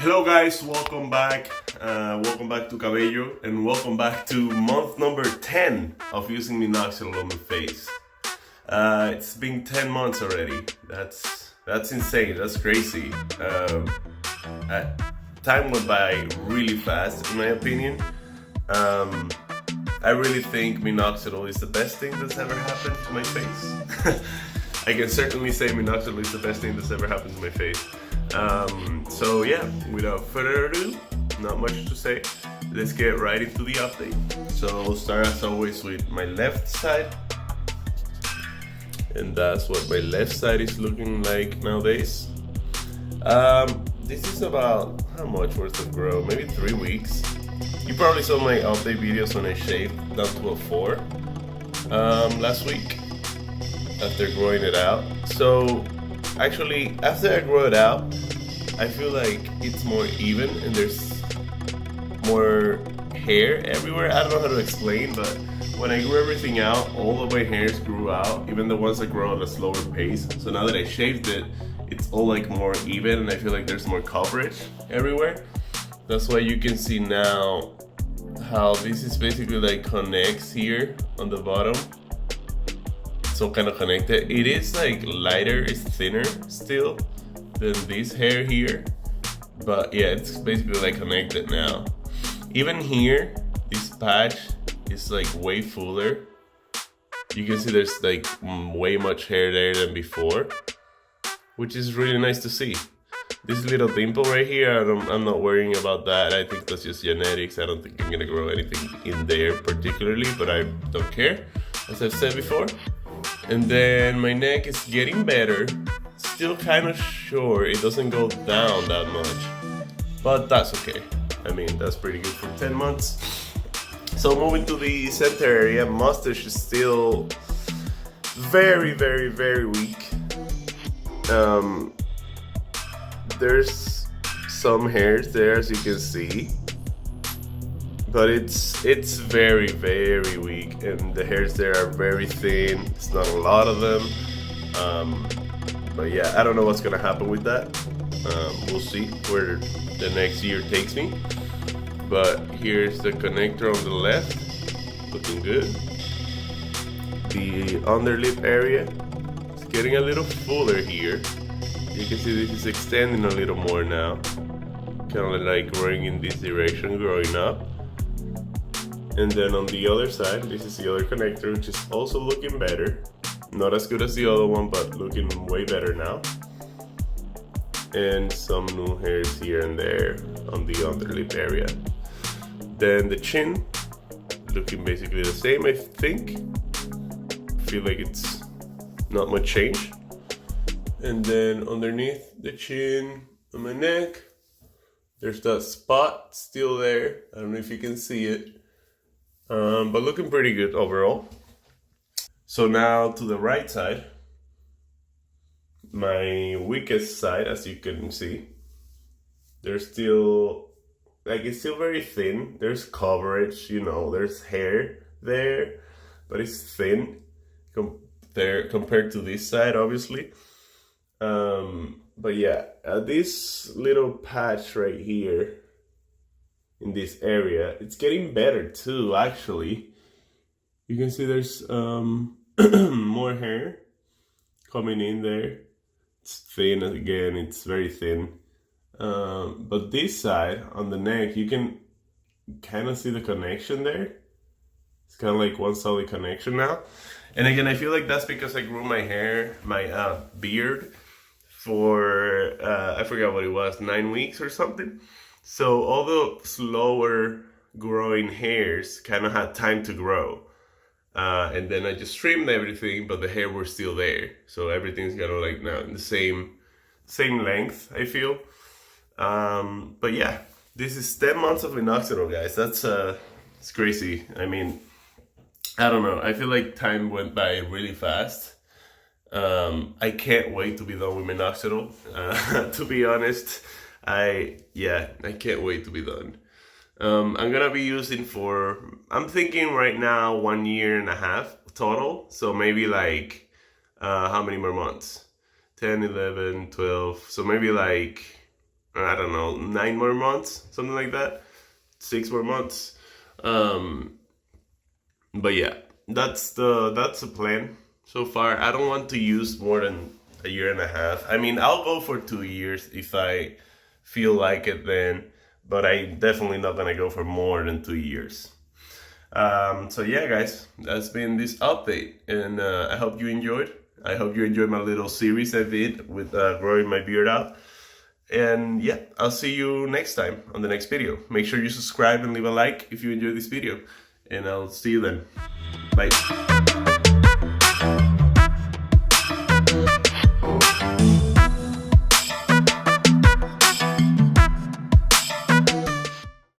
Hello guys, welcome back. Welcome back to Cabello and welcome back to month number 10 of using Minoxidil on the face. It's been 10 months already. That's insane. That's crazy. Time went by really fast in my opinion. I really think Minoxidil is the best thing that's ever happened to my face. I can certainly say Minoxidil is the best thing that's ever happened to my face. So yeah, without further ado, not much to say. Let's get right into the update. So we'll start as always with my left side. And that's what my left side is looking like nowadays. This is about how much worth of grow? Maybe 3 weeks. You probably saw my update videos when I shaved down to a 4 last week after growing it out. So actually, after I grow it out, I feel like it's more even and there's more hair everywhere. I don't know how to explain, but when I grew everything out, all of my hairs grew out, even the ones that grow at a slower pace. So now that I shaved it, it's all like more even and I feel like there's more coverage everywhere. That's why you can see now how this is basically like connects here on the bottom. It's all kind of connected. It is like lighter, it's thinner still than this hair here. But yeah, it's basically like connected now. Even here, this patch is like way fuller. You can see there's like way much hair there than before, which is really nice to see. This little dimple right here, I'm not worrying about that. I think that's just genetics. I don't think I'm gonna grow anything in there particularly, but I don't care, as I've said before. And then my neck is getting better. Still kind of short, it doesn't go down that much, but that's okay. I mean, that's pretty good for 10 months. So moving to the center area, mustache is still very, very, very weak. There's some hairs there, as you can see, but it's very, very weak, and the hairs there are very thin. It's not a lot of them, but yeah, I don't know what's gonna happen with that. We'll see where the next year takes me. But here's the connector on the left, looking good. The underlip area is getting a little fuller here. You can see this is extending a little more now, kind of like growing in this direction, growing up. And then on the other side, this is the other connector, which is also looking better. Not as good as the other one, but looking way better now. And some new hairs here and there on the underlip area. Then the chin, looking basically the same, I think. Feel like it's not much change. And then underneath the chin on my neck, there's that spot still there. I don't know if you can see it, but looking pretty good overall. So now to the right side, my weakest side, as you can see, there's still, like, it's still very thin. There's coverage, you know, there's hair there, but it's thin compared to this side, obviously. But yeah, this little patch right here in this area, it's getting better too, actually. You can see there's more hair coming in there. It's thin again, it's very thin. But this side on the neck, you can kind of see the connection there. It's kind of like one solid connection now. And again, I feel like that's because I grew my hair, my beard for, I forgot what it was, 9 weeks or something. So all the slower growing hairs kind of had time to grow. And then I just trimmed everything, but the hair were still there. So everything's kind of like now in the same length, I feel. But yeah, this is 10 months of Minoxidil, guys. That's it's crazy. I mean, I don't know. I feel like time went by really fast. I can't wait to be done with Minoxidil. To be honest, I can't wait to be done. I'm gonna be using I'm thinking right now 1.5 years total. So maybe like, how many more months? 10, 11, 12. So maybe like I don't know, 9 more months, something like that, 6 more months. But yeah, that's the plan so far. I don't want to use more than a year and a half. I mean, I'll go for 2 years if I feel like it then, but I definitely not gonna go for more than 2 years. So yeah, guys, that's been this update, and I hope you enjoyed. I hope you enjoyed my little series I did with growing my beard out. And yeah, I'll see you next time on the next video. Make sure you subscribe and leave a like if you enjoyed this video. And I'll see you then. Bye.